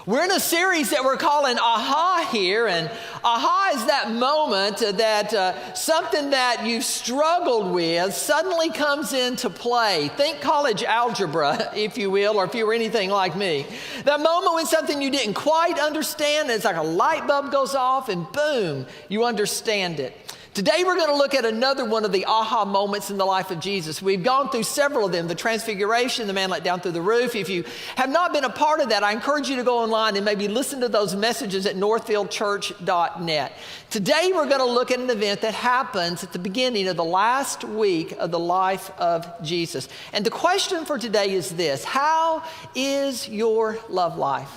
We're in a series that we're calling Aha here, and Aha is that moment that something that you struggled with suddenly comes into play. Think college algebra, if you will, or if you were anything like me. That moment when something you didn't quite understand, it's like a light bulb goes off and boom, you understand it. Today we're going to look at another one of the aha moments in the life of Jesus. We've gone through several of them, the transfiguration, the man let down through the roof. If you have not been a part of that, I encourage you to go online and maybe listen to those messages at northfieldchurch.net. Today we're going to look at an event that happens at the beginning of the last week of the life of Jesus. And the question for today is this: how is your love life?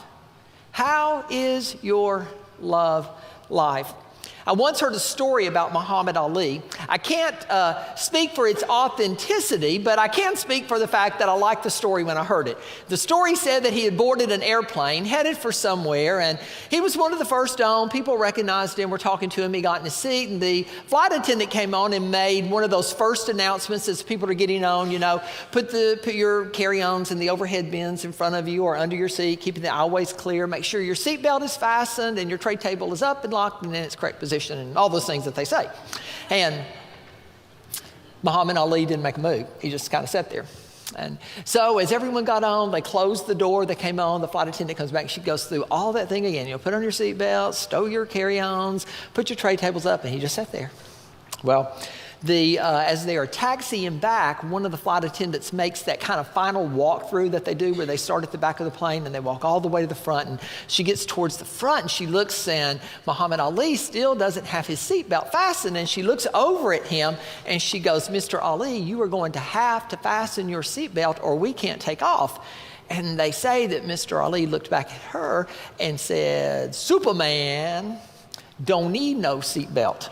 How is your love life? I once heard a story about Muhammad Ali. I can't speak for its authenticity, but I can speak for the fact that I liked the story when I heard it. The story said that he had boarded an airplane, headed for somewhere, and he was one of the first on. People recognized him, were talking to him. He got in his seat, and the flight attendant came on and made one of those first announcements as people are getting on, put your carry-ons in the overhead bins in front of you or under your seat, keeping the aisleways clear. Make sure your seatbelt is fastened and your tray table is up and locked and in its correct position, and all those things that they say. And Muhammad Ali didn't make a move. He just kind of sat there. And so as everyone got on, they closed the door, they came on, the flight attendant comes back, she goes through all that thing again. Put on your seatbelt, stow your carry-ons, put your tray tables up, and he just sat there. Well, as they are taxiing back, one of the flight attendants makes that kind of final walkthrough that they do where they start at the back of the plane and they walk all the way to the front, and she gets towards the front and she looks, and Muhammad Ali still doesn't have his seatbelt fastened, and she looks over at him and she goes, "Mr. Ali, you are going to have to fasten your seatbelt or we can't take off." And they say that Mr. Ali looked back at her and said, "Superman don't need no seatbelt."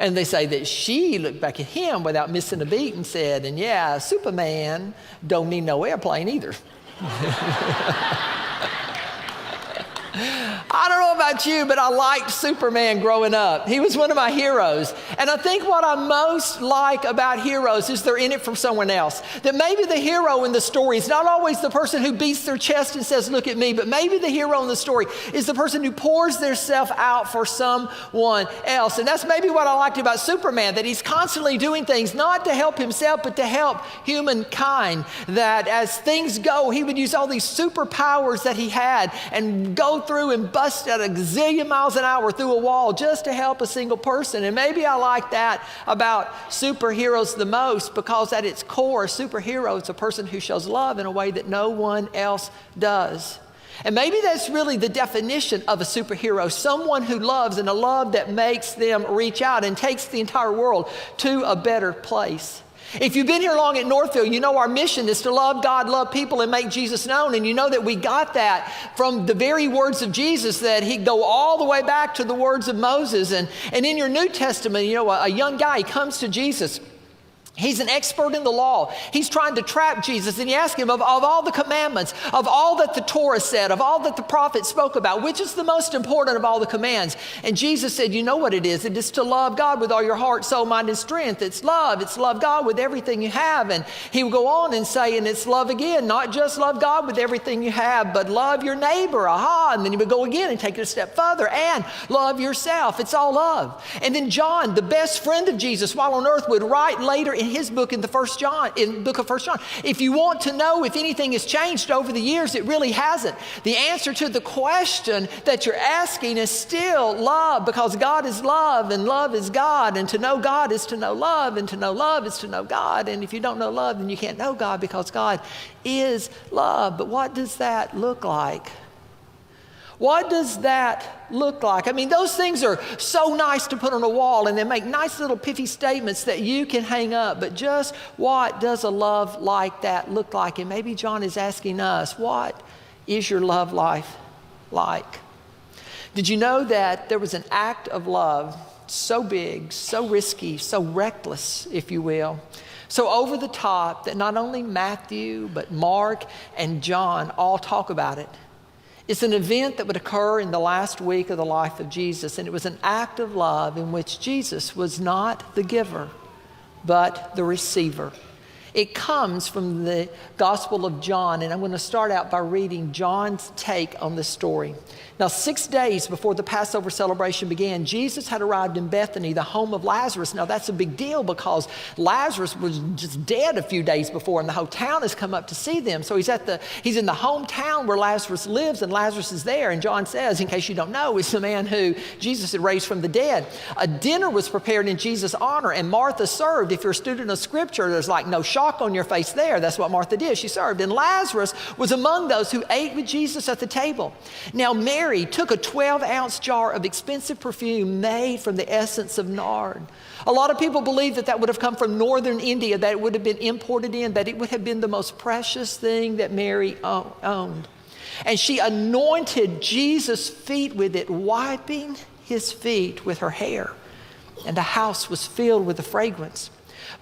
And they say that she looked back at him without missing a beat and said, "And yeah, Superman don't need no airplane either." I don't know about you, but I liked Superman growing up. He was one of my heroes. And I think what I most like about heroes is they're in it from someone else. That maybe the hero in the story is not always the person who beats their chest and says, "Look at me," but maybe the hero in the story is the person who pours their self out for someone else. And that's maybe what I liked about Superman, that he's constantly doing things not to help himself, but to help humankind. That as things go, he would use all these superpowers that he had and go through and bust at a gazillion miles an hour through a wall just to help a single person. And maybe I like that about superheroes the most, because at its core, a superhero is a person who shows love in a way that no one else does. And maybe that's really the definition of a superhero, someone who loves, and a love that makes them reach out and takes the entire world to a better place. If you've been here long at Northfield, you know our mission is to love God, love people, and make Jesus known. And you know that we got that from the very words of Jesus, that he'd go all the way back to the words of Moses. And in your New Testament, a young guy comes to Jesus. He's an expert in the law. He's trying to trap Jesus, and he asks him, of all the commandments, of all that the Torah said, of all that the prophets spoke about, which is the most important of all the commands? And Jesus said, "You know what it is. It is to love God with all your heart, soul, mind, and strength. It's love. It's love God with everything you have." And he would go on and say, and it's love again, not just love God with everything you have, but love your neighbor. Aha. And then he would go again and take it a step further, and love yourself. It's all love. And then John, the best friend of Jesus while on earth, would write later in his book in the book of 1 John, if you want to know if anything has changed over the years, it really hasn't. The answer to the question that you're asking is still love, because God is love and love is God, and to know God is to know love, and to know love is to know God. And if you don't know love, then you can't know God, because God is love. But what does that look like? What does that look like? I mean, those things are so nice to put on a wall, and they make nice little pithy statements that you can hang up. But just what does a love like that look like? And maybe John is asking us, what is your love life like? Did you know that there was an act of love so big, so risky, so reckless, if you will, so over the top, that not only Matthew, but Mark and John all talk about it? It's an event that would occur in the last week of the life of Jesus, and it was an act of love in which Jesus was not the giver, but the receiver. It comes from the Gospel of John, and I'm going to start out by reading John's take on this story. Now, 6 days before the Passover celebration began, Jesus had arrived in Bethany, the home of Lazarus. Now, that's a big deal because Lazarus was just dead a few days before, and the whole town has come up to see them. So he's in the hometown where Lazarus lives, and Lazarus is there. And John says, in case you don't know, it's the man who Jesus had raised from the dead. A dinner was prepared in Jesus' honor, and Martha served. If you're a student of Scripture, there's like no shock on your face there. That's what Martha did. She served. And Lazarus was among those who ate with Jesus at the table. Now, Mary took a 12-ounce jar of expensive perfume made from the essence of nard. A lot of people believe that would have come from northern India, that it would have been imported in, that it would have been the most precious thing that Mary owned. And she anointed Jesus' feet with it, wiping his feet with her hair. And the house was filled with the fragrance.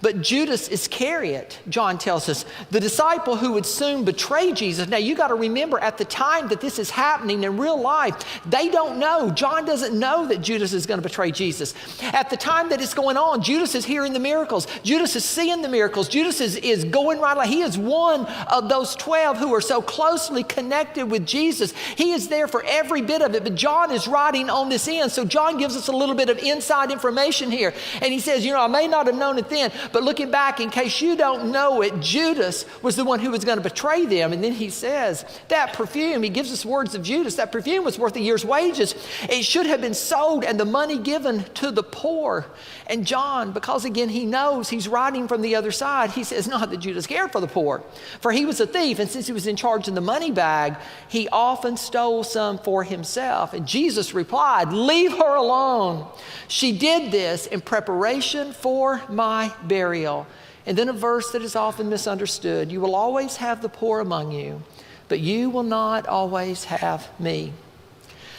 But Judas Iscariot, John tells us, the disciple who would soon betray Jesus. Now, you got to remember, at the time that this is happening in real life, they don't know. John doesn't know that Judas is going to betray Jesus. At the time that it's going on, Judas is hearing the miracles. Judas is seeing the miracles. Judas is going right along. He is one of those 12 who are so closely connected with Jesus. He is there for every bit of it, but John is writing on this end. So John gives us a little bit of inside information here. And he says, I may not have known it then, but looking back, in case you don't know it, Judas was the one who was going to betray them. And then he says, that perfume, he gives us words of Judas, that perfume was worth a year's wages. It should have been sold and the money given to the poor. And John, because again, he knows he's writing from the other side, he says, not that Judas cared for the poor, for he was a thief. And since he was in charge of the money bag, he often stole some for himself. And Jesus replied, leave her alone. She did this in preparation for my burial. And then a verse that is often misunderstood. You will always have the poor among you, but you will not always have me.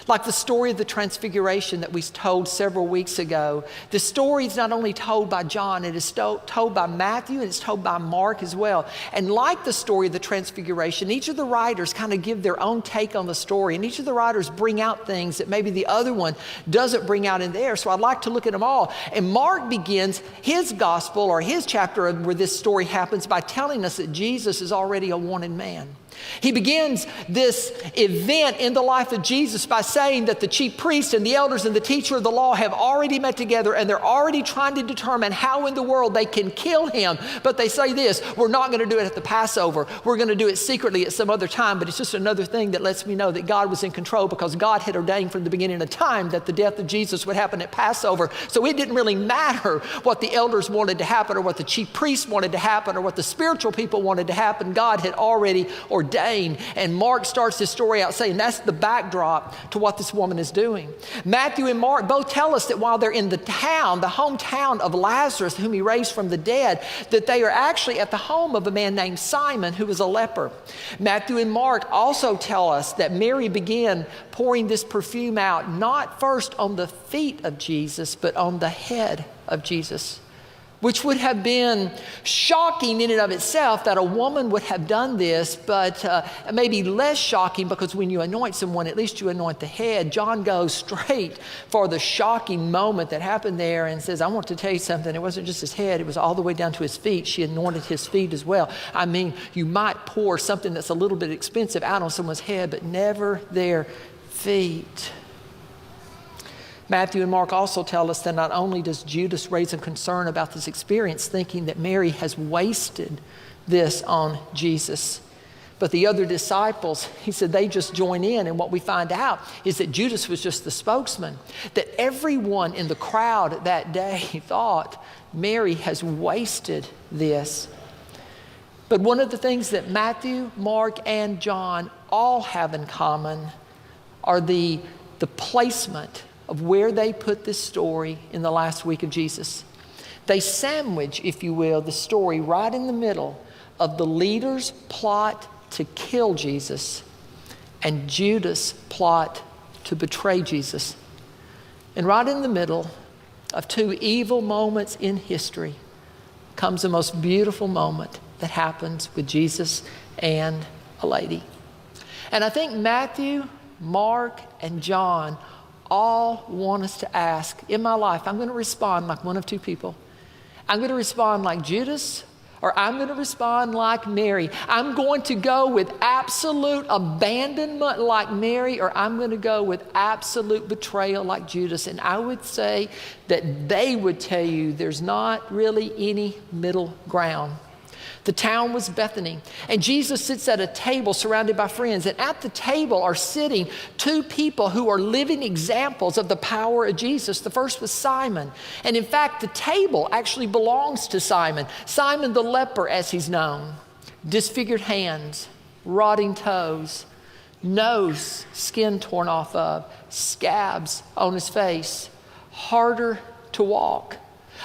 Like the story of the Transfiguration that we told several weeks ago, the story is not only told by John, it is told by Matthew, and it's told by Mark as well. And like the story of the Transfiguration, each of the writers kind of give their own take on the story, and each of the writers bring out things that maybe the other one doesn't bring out in there. So I'd like to look at them all. And Mark begins his gospel or his chapter where this story happens by telling us that Jesus is already a wanted man. He begins this event in the life of Jesus by saying that the chief priest and the elders and the teacher of the law have already met together, and they're already trying to determine how in the world they can kill him. But they say this, we're not going to do it at the Passover. We're going to do it secretly at some other time. But it's just another thing that lets me know that God was in control, because God had ordained from the beginning of time that the death of Jesus would happen at Passover. So it didn't really matter what the elders wanted to happen or what the chief priests wanted to happen or what the spiritual people wanted to happen. God had already ordained. And Mark starts this story out saying that's the backdrop to what this woman is doing. Matthew and Mark both tell us that while they're in the town, the hometown of Lazarus, whom he raised from the dead, that they are actually at the home of a man named Simon, who was a leper. Matthew and Mark also tell us that Mary began pouring this perfume out, not first on the feet of Jesus, but on the head of Jesus, which would have been shocking in and of itself that a woman would have done this, but maybe less shocking because when you anoint someone, at least you anoint the head. John goes straight for the shocking moment that happened there and says, I want to tell you something. It wasn't just his head. It was all the way down to his feet. She anointed his feet as well. I mean, you might pour something that's a little bit expensive out on someone's head, but never their feet. Matthew and Mark also tell us that not only does Judas raise a concern about this experience, thinking that Mary has wasted this on Jesus, but the other disciples, he said, they just join in. And what we find out is that Judas was just the spokesman, that everyone in the crowd that day thought Mary has wasted this. But one of the things that Matthew, Mark, and John all have in common are the placement of where they put this story in the last week of Jesus. They sandwich, if you will, the story right in the middle of the leaders' plot to kill Jesus and Judas' plot to betray Jesus. And right in the middle of two evil moments in history comes the most beautiful moment that happens with Jesus and a lady. And I think Matthew, Mark, and John all want us to ask, in my life, I'm going to respond like one of two people. I'm going to respond like Judas, or I'm going to respond like Mary. I'm going to go with absolute abandonment like Mary, or I'm going to go with absolute betrayal like Judas. And I would say that they would tell you there's not really any middle ground. The town was Bethany, and Jesus sits at a table surrounded by friends. And at the table are sitting two people who are living examples of the power of Jesus. The first was Simon. And in fact, the table actually belongs to Simon. Simon the leper, as he's known. Disfigured hands, rotting toes, nose, skin torn off of, scabs on his face, harder to walk.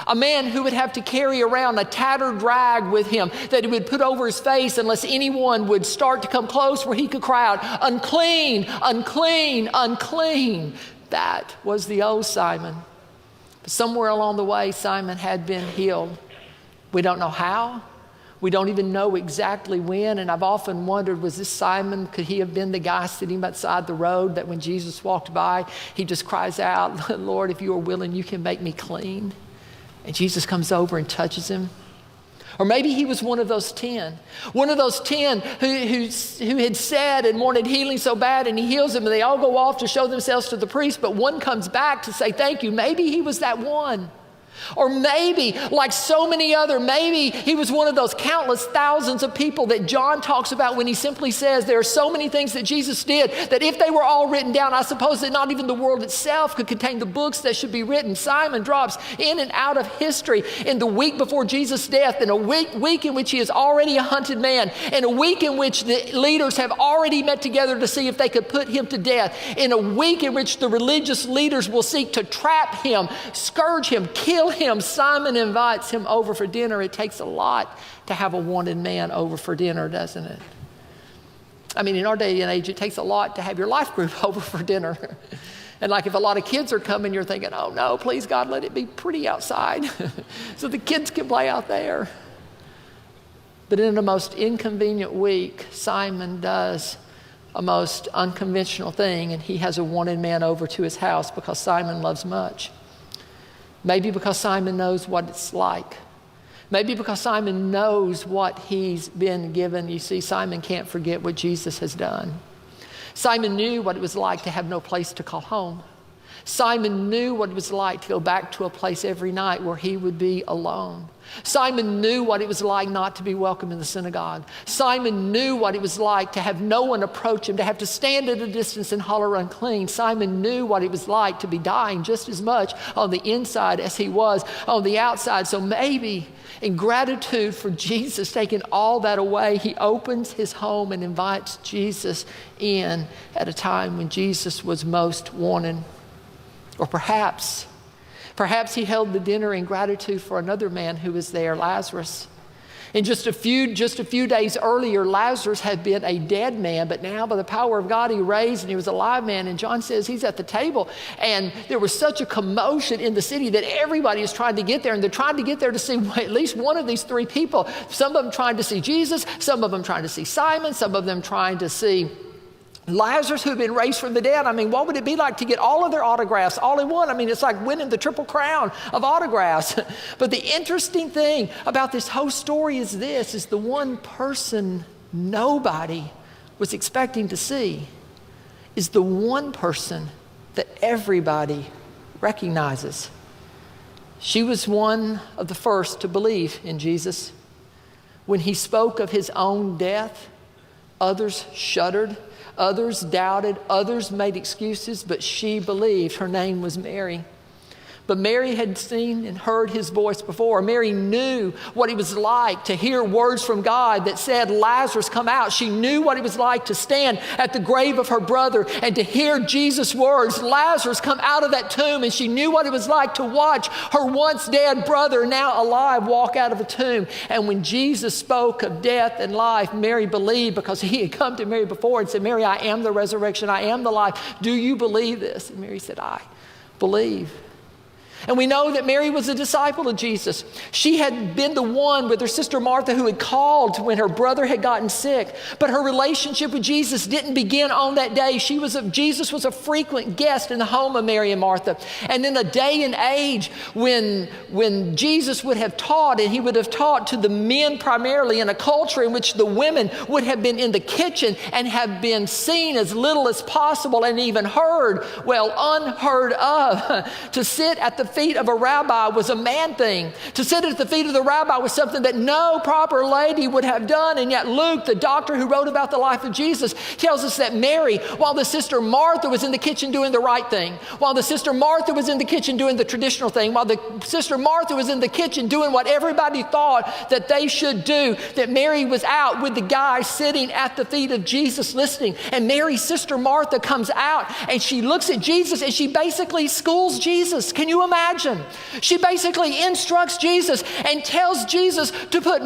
A man who would have to carry around a tattered rag with him that he would put over his face unless anyone would start to come close where he could cry out, unclean, unclean, unclean. That was the old Simon. But somewhere along the way, Simon had been healed. We don't know how. We don't even know exactly when. And I've often wondered, was this Simon, could he have been the guy sitting beside the road that when Jesus walked by, he just cries out, Lord, if you are willing, you can make me clean. And Jesus comes over and touches him. Or maybe he was one of those 10. One of those 10 who had said and wanted healing so bad, and he heals them, and they all go off to show themselves to the priest, but one comes back to say thank you. Maybe he was that one. Or maybe, like so many other, maybe he was one of those countless thousands of people that John talks about when he simply says there are so many things that Jesus did that if they were all written down, I suppose that not even the world itself could contain the books that should be written. Simon drops in and out of history in the week before Jesus' death, in a week in which he is already a hunted man, in a week in which the leaders have already met together to see if they could put him to death, in a week in which the religious leaders will seek to trap him, scourge him, kill him. Simon invites him over for dinner. It takes a lot to have a wanted man over for dinner, doesn't it? I mean, in our day and age, it takes a lot to have your life group over for dinner. And like if a lot of kids are coming, you're thinking, oh no, please God, let it be pretty outside so the kids can play out there. But in the most inconvenient week, Simon does a most unconventional thing, and he has a wanted man over to his house because Simon loves much. Maybe because Simon knows what it's like. Maybe because Simon knows what he's been given. You see, Simon can't forget what Jesus has done. Simon knew what it was like to have no place to call home. Simon knew what it was like to go back to a place every night where he would be alone. Simon knew what it was like not to be welcome in the synagogue. Simon knew what it was like to have no one approach him, to have to stand at a distance and holler unclean. Simon knew what it was like to be dying just as much on the inside as he was on the outside. So maybe in gratitude for Jesus taking all that away, he opens his home and invites Jesus in at a time when Jesus was most wanted. Or perhaps he held the dinner in gratitude for another man who was there, Lazarus. And just a few days earlier, Lazarus had been a dead man, but now by the power of God, he raised and he was a live man. And John says he's at the table, and there was such a commotion in the city that everybody is trying to get there, and they're trying to get there to see at least one of these three people. Some of them trying to see Jesus, some of them trying to see Simon, some of them trying to see Lazarus, who had been raised from the dead. I mean, what would it be like to get all of their autographs all in one? I mean, it's like winning the Triple Crown of autographs. But the interesting thing about this whole story is this, is the one person nobody was expecting to see is the one person that everybody recognizes. She was one of the first to believe in Jesus. When he spoke of his own death, others shuddered. Others doubted, others made excuses, but she believed. Her name was Mary. But Mary had seen and heard his voice before. Mary knew what it was like to hear words from God that said, Lazarus, come out. She knew what it was like to stand at the grave of her brother and to hear Jesus' words, Lazarus, come out of that tomb. And she knew what it was like to watch her once dead brother, now alive, walk out of a tomb. And when Jesus spoke of death and life, Mary believed because he had come to Mary before and said, Mary, I am the resurrection. I am the life. Do you believe this? And Mary said, I believe. And we know that Mary was a disciple of Jesus. She had been the one with her sister Martha who had called when her brother had gotten sick. But her relationship with Jesus didn't begin on that day. Jesus was a frequent guest in the home of Mary and Martha. And in a day and age when Jesus would have taught, and he would have taught to the men primarily, in a culture in which the women would have been in the kitchen and have been seen as little as possible and even heard, well, unheard of. To sit at the feet of a rabbi was a man thing. To sit at the feet of the rabbi was something that no proper lady would have done. And yet Luke, the doctor who wrote about the life of Jesus, tells us that Mary, while the sister Martha was in the kitchen doing the right thing, while the sister Martha was in the kitchen doing the traditional thing, while the sister Martha was in the kitchen doing what everybody thought that they should do, that Mary was out with the guy sitting at the feet of Jesus listening. And Mary's sister Martha comes out and she looks at Jesus and she basically schools Jesus. Can you imagine? She basically instructs Jesus and tells Jesus to put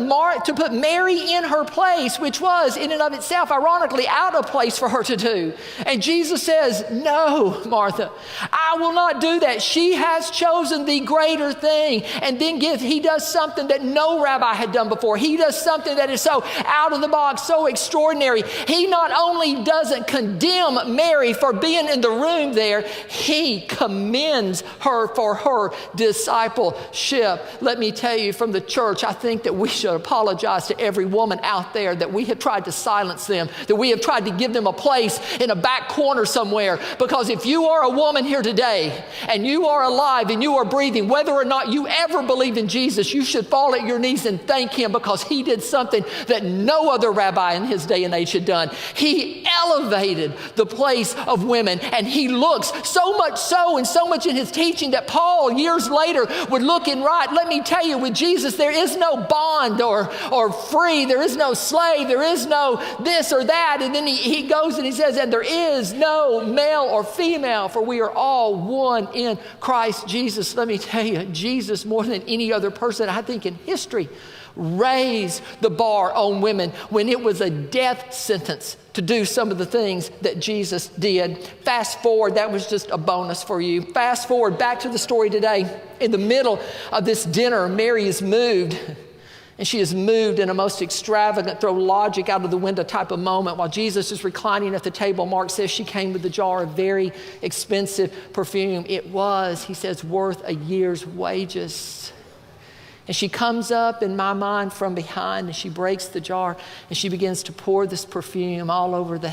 Mary in her place, which was in and of itself, ironically, out of place for her to do. And Jesus says, "No, Martha, I will not do that. She has chosen the greater thing." And then he does something that no rabbi had done before. He does something that is so out of the box, so extraordinary. He not only doesn't condemn Mary for being in the room there, he commends her for her discipleship. Let me tell you, from the church, I think that we should apologize to every woman out there that we have tried to silence them, that we have tried to give them a place in a back corner somewhere. Because if you are a woman here today and you are alive and you are breathing, whether or not you ever believed in Jesus, you should fall at your knees and thank him, because he did something that no other rabbi in his day and age had done. He elevated the place of women, and he looks so much so and so much in his teaching that Paul years later would look and write, let me tell you, with Jesus there is no bond or free, there is no slave, there is no this or that. And then he goes and he says, and there is no male or female, for we are all one in Christ Jesus. Let me tell you, Jesus, more than any other person I think in history, raised the bar on women when it was a death sentence to do some of the things that Jesus did. Fast forward, that was just a bonus for you. Fast forward back to the story today. In the middle of this dinner, Mary is moved. And she is moved in a most extravagant, throw logic out of the window type of moment. While Jesus is reclining at the table, Mark says she came with a jar of very expensive perfume. It was, he says, worth a year's wages. And she comes up, in my mind, from behind, and she breaks the jar, and she begins to pour this perfume all over the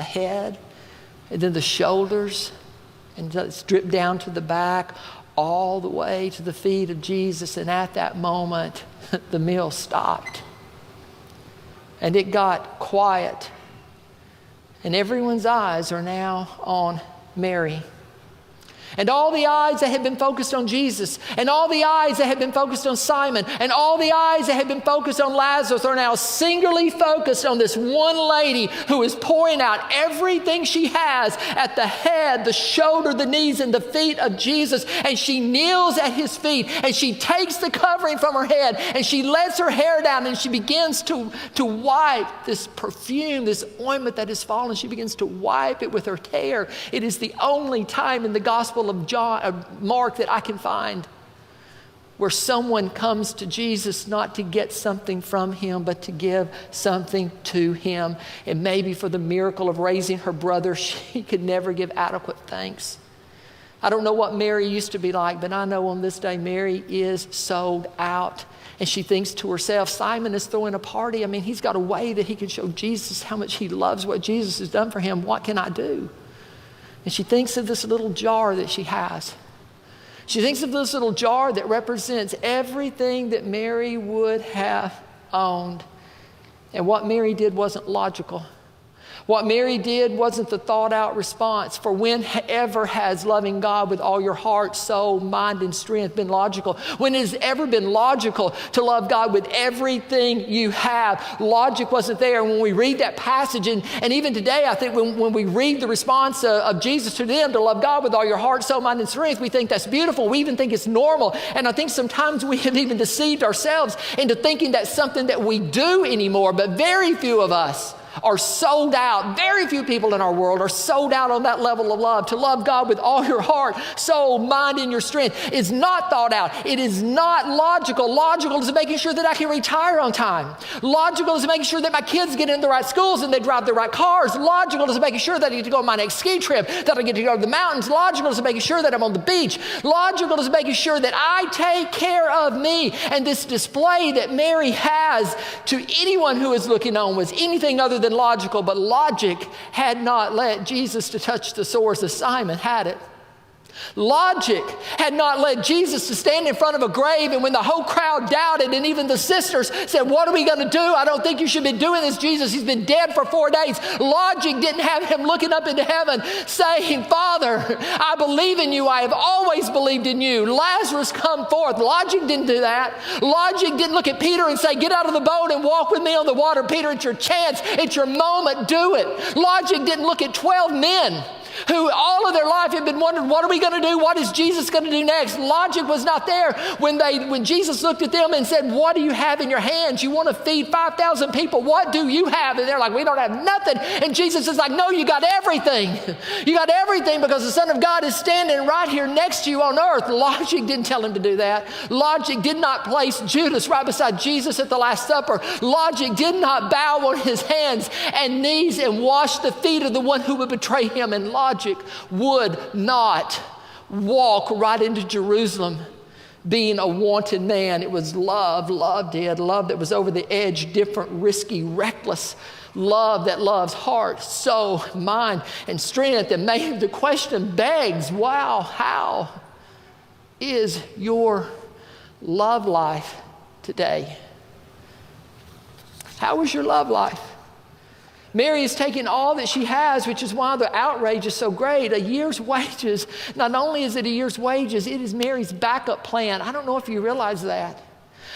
head, and then the shoulders, and it's dripped down to the back, all the way to the feet of Jesus. And at that moment, the meal stopped. And it got quiet. And everyone's eyes are now on Mary. And all the eyes that had been focused on Jesus, and all the eyes that had been focused on Simon, and all the eyes that had been focused on Lazarus are now singularly focused on this one lady who is pouring out everything she has at the head, the shoulder, the knees, and the feet of Jesus. And she kneels at his feet, and she takes the covering from her head, and she lets her hair down, and she begins to wipe this perfume, this ointment that has fallen. She begins to wipe it with her hair. It is the only time in the Gospel of Mark that I can find where someone comes to Jesus not to get something from him, but to give something to him. And maybe for the miracle of raising her brother, she could never give adequate thanks. I don't know what Mary used to be like, but I know on this day Mary is sold out. And she thinks to herself, Simon is throwing a party. I mean, he's got a way that he can show Jesus how much he loves what Jesus has done for him. What can I do? And she thinks of this little jar that she has. She thinks of this little jar that represents everything that Mary would have owned. And what Mary did wasn't logical. What Mary did wasn't the thought out response. For whenever has loving God with all your heart, soul, mind, and strength been logical? When has it ever been logical to love God with everything you have? Logic wasn't there. And when we read that passage, and even today, I think when we read the response of Jesus to them to love God with all your heart, soul, mind, and strength, we think that's beautiful. We even think it's normal. And I think sometimes we have even deceived ourselves into thinking that's something that we do anymore. But very few of us are sold out. Very few people in our world are sold out on that level of love. To love God with all your heart, soul, mind, and your strength is not thought out. It is not logical. Logical is making sure that I can retire on time. Logical is making sure that my kids get in the right schools and they drive the right cars. Logical is making sure that I get to go on my next ski trip, that I get to go to the mountains. Logical is making sure that I'm on the beach. Logical is making sure that I take care of me. And this display that Mary has to anyone who is looking on was anything other than logical, but logic had not led Jesus to touch the sores as Simon had it. Logic had not led Jesus to stand in front of a grave, and when the whole crowd doubted and even the sisters said, what are we going to do? I don't think you should be doing this, Jesus. He's been dead for 4 days. Logic didn't have him looking up into heaven saying, Father, I believe in you. I have always believed in you. Lazarus, come forth. Logic didn't do that. Logic didn't look at Peter and say, get out of the boat and walk with me on the water. Peter, it's your chance. It's your moment. Do it. Logic didn't look at 12 men who all of their life had been wondering, what are we going to do? What is Jesus going to do next? Logic was not there when Jesus looked at them and said, what do you have in your hands? You want to feed 5,000 people. What do you have? And they're like, we don't have nothing. And Jesus is like, no, you got everything. You got everything because the Son of God is standing right here next to you on earth. Logic didn't tell him to do that. Logic did not place Judas right beside Jesus at the Last Supper. Logic did not bow on his hands and knees and wash the feet of the one who would betray him. And logic would not walk right into Jerusalem being a wanted man. It was love. Love did. Love that was over the edge, different, risky, reckless. Love that loves heart, soul, mind, and strength. And maybe the question begs, wow, how is your love life today? How is your love life? Mary is taking all that she has, which is why the outrage is so great. A year's wages. Not only is it a year's wages, it is Mary's backup plan. I don't know if you realize that.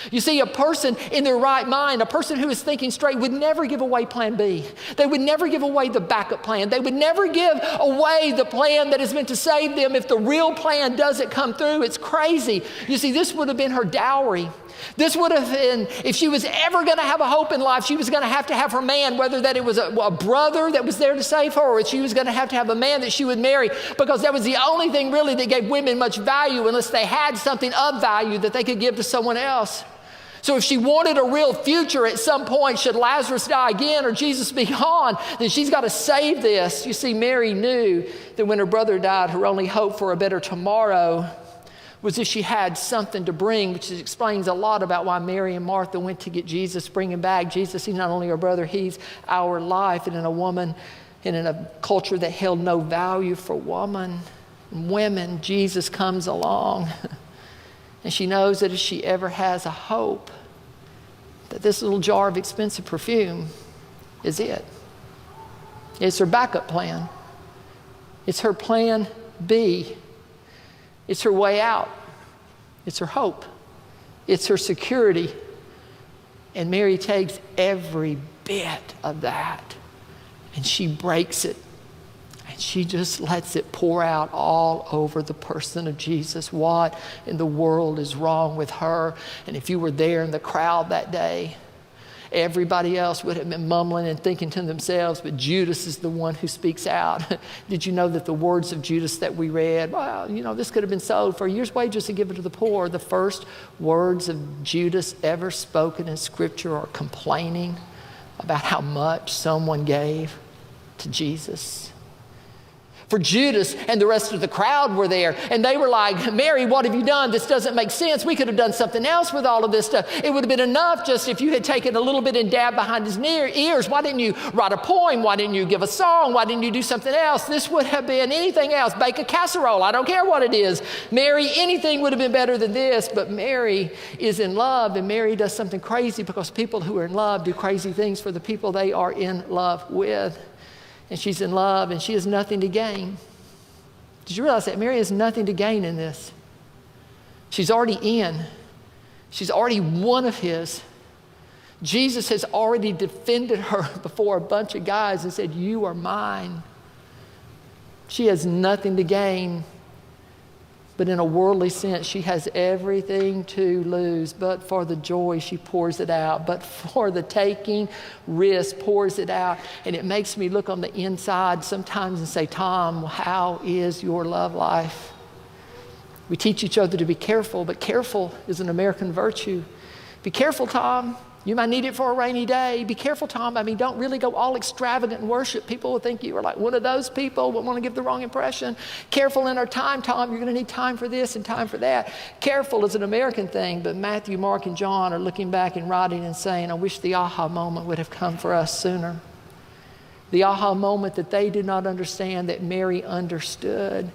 You see, a person in their right mind, a person who is thinking straight, would never give away plan B. They would never give away the backup plan. They would never give away the plan that is meant to save them if the real plan doesn't come through. It's crazy. You see, this would have been her dowry. This would have been, if she was ever going to have a hope in life, she was going to have her man, whether that it was a brother that was there to save her, or she was going to have a man that she would marry, because that was the only thing really that gave women much value, unless they had something of value that they could give to someone else. So if she wanted a real future at some point, should Lazarus die again or Jesus be gone, then she's got to save this. You see, Mary knew that when her brother died, her only hope for a better tomorrow was if she had something to bring, which explains a lot about why Mary and Martha went to get Jesus, bring him back. Jesus, he's not only our brother, he's our life. And in a woman, and in a culture that held no value for women, Jesus comes along. And she knows that if she ever has a hope, that this little jar of expensive perfume is it. It's her backup plan. It's her plan B. It's her way out. It's her hope. It's her security. And Mary takes every bit of that and she breaks it. And she just lets it pour out all over the person of Jesus. What in the world is wrong with her? And if you were there in the crowd that day, everybody else would have been mumbling and thinking to themselves, but Judas is the one who speaks out. Did you know that the words of Judas that we read, well, this could have been sold for a year's wages to give it to the poor. The first words of Judas ever spoken in Scripture are complaining about how much someone gave to Jesus. For Judas and the rest of the crowd were there, and they were like, Mary, what have you done? This doesn't make sense. We could have done something else with all of this stuff. It would have been enough just if you had taken a little bit and dabbed behind his ears. Why didn't you write a poem? Why didn't you give a song? Why didn't you do something else? This would have been anything else. Bake a casserole. I don't care what it is. Mary, anything would have been better than this. But Mary is in love, and Mary does something crazy, because people who are in love do crazy things for the people they are in love with. And she's in love, and she has nothing to gain. Did you realize that Mary has nothing to gain in this? She's already in. She's already one of his. Jesus has already defended her before a bunch of guys and said, you are mine. She has nothing to gain. But in a worldly sense, she has everything to lose. But for the joy, she pours it out. But for the taking risk, pours it out. And it makes me look on the inside sometimes and say, Tom, how is your love life? We teach each other to be careful, but careful is an American virtue. Be careful, Tom. You might need it for a rainy day. Be careful, Tom. Don't really go all extravagant in worship. People will think you are like one of those people, will want to give the wrong impression. Careful in our time, Tom. You're going to need time for this and time for that. Careful is an American thing, but Matthew, Mark, and John are looking back and writing and saying, I wish the aha moment would have come for us sooner. The aha moment that they did not understand, that Mary understood,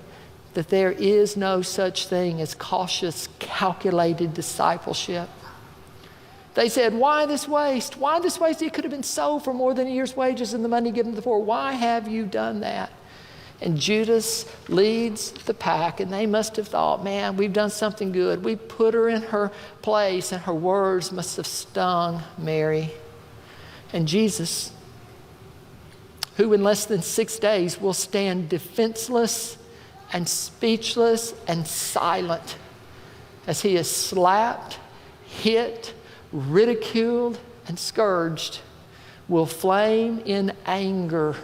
that there is no such thing as cautious, calculated discipleship. They said, why this waste? Why this waste? It could have been sold for more than a year's wages and the money given to the poor. Why have you done that? And Judas leads the pack, and they must have thought, man, we've done something good. We put her in her place, and her words must have stung Mary. And Jesus, who in less than 6 days will stand defenseless and speechless and silent as he is slapped, hit, ridiculed, and scourged, will flame in anger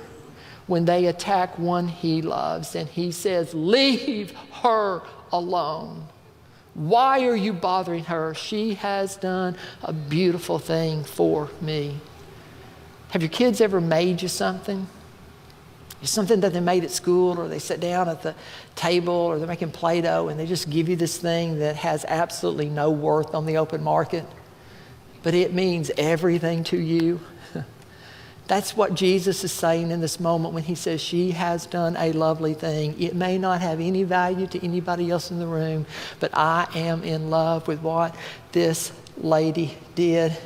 when they attack one he loves. And he says, leave her alone. Why are you bothering her? She has done a beautiful thing for me. Have your kids ever made you something? Something that they made at school, or they sit down at the table, or they're making Play-Doh, and they just give you this thing that has absolutely no worth on the open market, but it means everything to you. That's what Jesus is saying in this moment when he says, she has done a lovely thing. It may not have any value to anybody else in the room, but I am in love with what this lady did.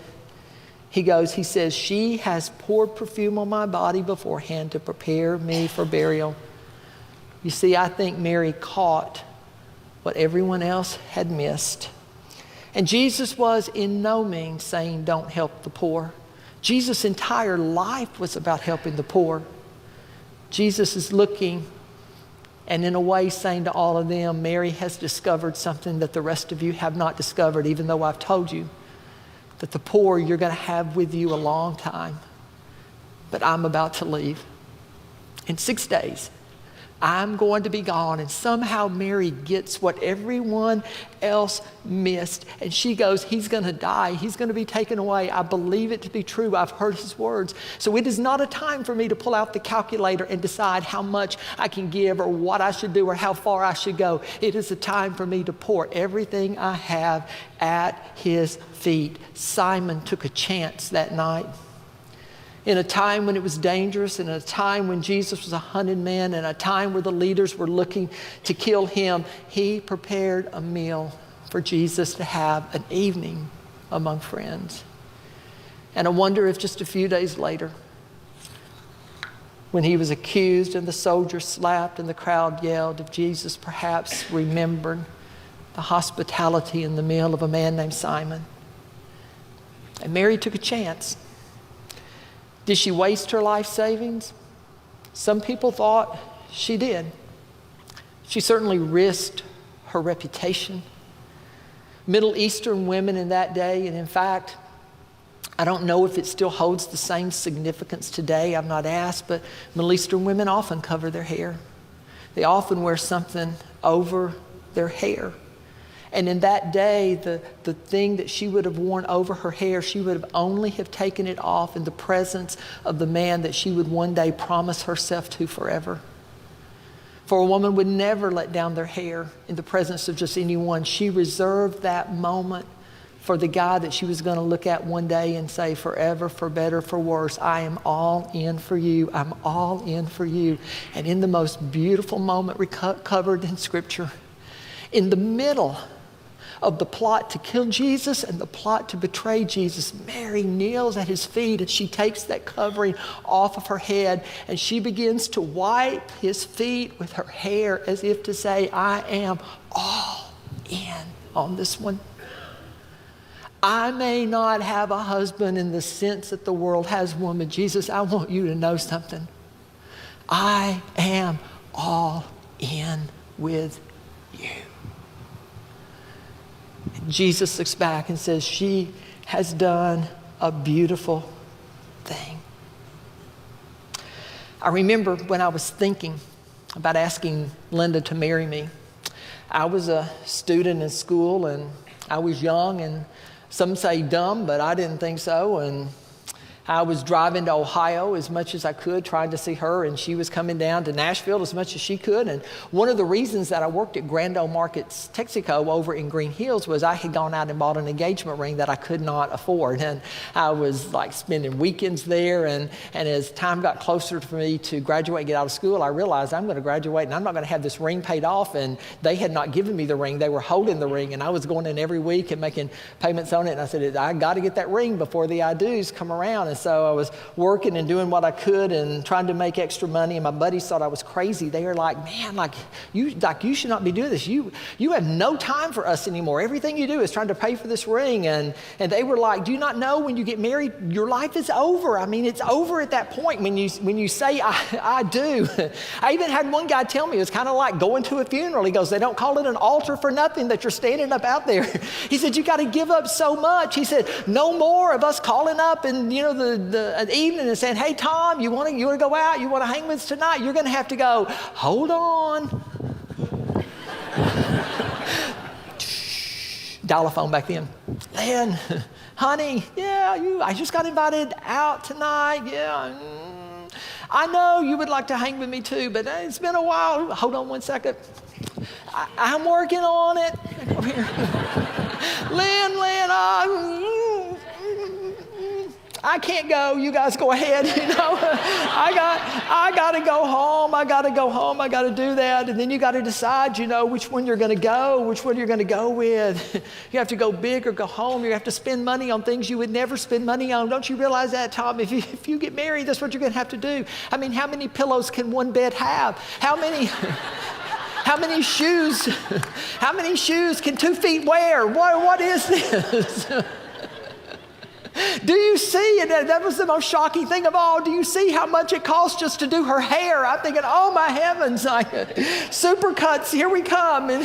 He says, she has poured perfume on my body beforehand to prepare me for burial. You see, I think Mary caught what everyone else had missed. And Jesus was in no means saying, don't help the poor. Jesus' entire life was about helping the poor. Jesus is looking and in a way saying to all of them, Mary has discovered something that the rest of you have not discovered, even though I've told you that the poor you're going to have with you a long time. But I'm about to leave. In 6 days, I'm going to be gone. And somehow Mary gets what everyone else missed. And she goes, he's going to die. He's going to be taken away. I believe it to be true. I've heard his words. So it is not a time for me to pull out the calculator and decide how much I can give or what I should do or how far I should go. It is a time for me to pour everything I have at his feet. Simon took a chance that night. In a time when it was dangerous, in a time when Jesus was a hunted man, in a time where the leaders were looking to kill him, he prepared a meal for Jesus to have an evening among friends. And I wonder if just a few days later, when he was accused and the soldiers slapped and the crowd yelled, if Jesus perhaps remembered the hospitality and the meal of a man named Simon. And Mary took a chance. Did she waste her life savings? Some people thought she did. She certainly risked her reputation. Middle Eastern women in that day, and in fact, I don't know if it still holds the same significance today. I've not asked, but Middle Eastern women often cover their hair. They often wear something over their hair. And in that day, the thing that she would have worn over her hair, she would have only have taken it off in the presence of the man that she would one day promise herself to forever. For a woman would never let down their hair in the presence of just anyone. She reserved that moment for the guy that she was going to look at one day and say, forever, for better, for worse, I am all in for you. I'm all in for you. And in the most beautiful moment covered in Scripture, in the middle of the plot to kill Jesus and the plot to betray Jesus, Mary kneels at his feet and she takes that covering off of her head and she begins to wipe his feet with her hair as if to say, I am all in on this one. I may not have a husband in the sense that the world has one, but Jesus, I want you to know something. I am all in with you. Jesus looks back and says, she has done a beautiful thing. I remember when I was thinking about asking Linda to marry me. I was a student in school, and I was young, and some say dumb, but I didn't think so. And I was driving to Ohio as much as I could, trying to see her, and she was coming down to Nashville as much as she could. And one of the reasons that I worked at Grand Ole Markets, Texaco, over in Green Hills, was I had gone out and bought an engagement ring that I could not afford. And I was like spending weekends there, and as time got closer for me to graduate and get out of school, I realized I'm going to graduate and I'm not going to have this ring paid off. And they had not given me the ring. They were holding the ring, and I was going in every week and making payments on it. And I said, I got to get that ring before the I-dos come around. And so I was working and doing what I could and trying to make extra money. And my buddies thought I was crazy. They were like, man, you should not be doing this. You have no time for us anymore. Everything you do is trying to pay for this ring. And they were like, do you not know when you get married, your life is over? I mean, it's over at that point when you say, I do. I even had one guy tell me, it was kind of like going to a funeral. He goes, they don't call it an altar for nothing that you're standing up out there. He said, you got to give up so much. He said, no more of us calling up and, the evening and saying, hey, Tom, you want to go out? You want to hang with us tonight? You're going to have to go, hold on. Dial a phone back then. Lynn, honey, I just got invited out tonight. Yeah, I know you would like to hang with me too, but it's been a while. Hold on one second. I'm working on it. Lynn, I can't go. You guys go ahead. I got to go home. I got to do that. And then you got to decide, which one you're going to go, which one you're going to go with. You have to go big or go home. You have to spend money on things you would never spend money on. Don't you realize that, Tom? If you get married, that's what you're going to have to do. I mean, how many pillows can one bed have? How many shoes? How many shoes can 2 feet wear? What is this? Do you see, and that was the most shocking thing of all, do you see how much it costs just to do her hair? I'm thinking, oh my heavens, Supercuts, here we come. And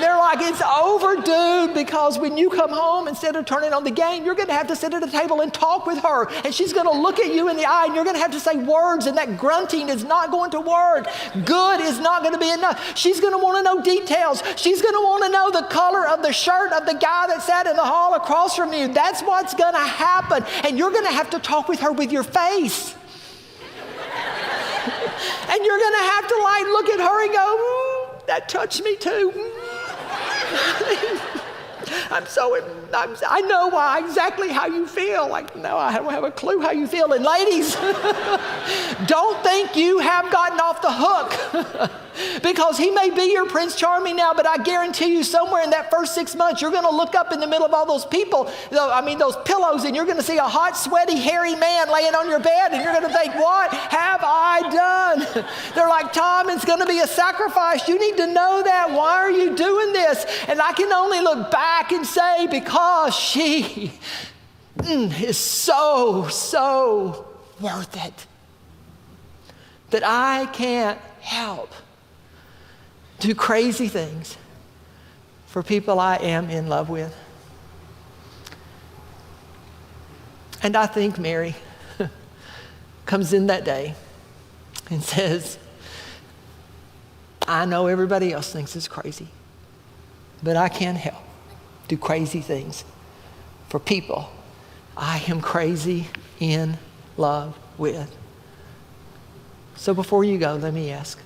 they're like, it's overdue, because when you come home, instead of turning on the game, you're going to have to sit at a table and talk with her. And she's going to look at you in the eye, and you're going to have to say words, and that grunting is not going to work. Good is not going to be enough. She's going to want to know details. She's going to want to know the color of the shirt of the guy that sat in the hall across from you. That's what's going to happen, and you're going to have to talk with her with your face. And you're going to have to look at her and go, that touched me too. I know exactly how you feel. No, I don't have a clue how you feel. And ladies, don't think you have gotten off the hook. Because he may be your Prince Charming now, but I guarantee you somewhere in that first 6 months, you're going to look up in the middle of all those people, those pillows, and you're going to see a hot, sweaty, hairy man laying on your bed, and you're going to think, what have I done? They're like, Tom, it's going to be a sacrifice. You need to know that. Why are you doing this? And I can only look back and say, because she is so worth it, that I can't help do crazy things for people I am in love with. And I think Mary comes in that day and says, I know everybody else thinks it's crazy, but I can't help do crazy things for people I am crazy in love with. So before you go, let me ask,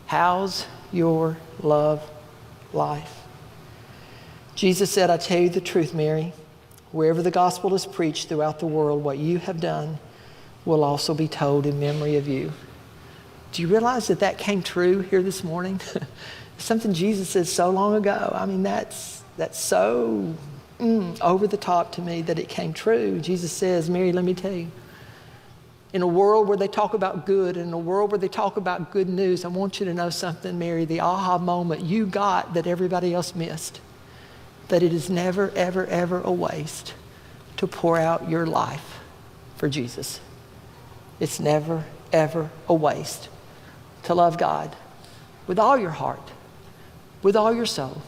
how's your love life? Jesus said, I tell you the truth, Mary, wherever the gospel is preached throughout the world, what you have done will also be told in memory of you. Do you realize that came true here this morning? Something Jesus said so long ago. I mean, that's so over the top to me that it came true. Jesus says, Mary, let me tell you, in a world where they talk about good, in a world where they talk about good news, I want you to know something, Mary, the aha moment you got that everybody else missed, that it is never, ever, ever a waste to pour out your life for Jesus. It's never, ever a waste to love God with all your heart, with all your soul,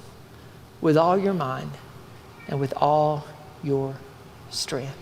with all your mind, and with all your strength.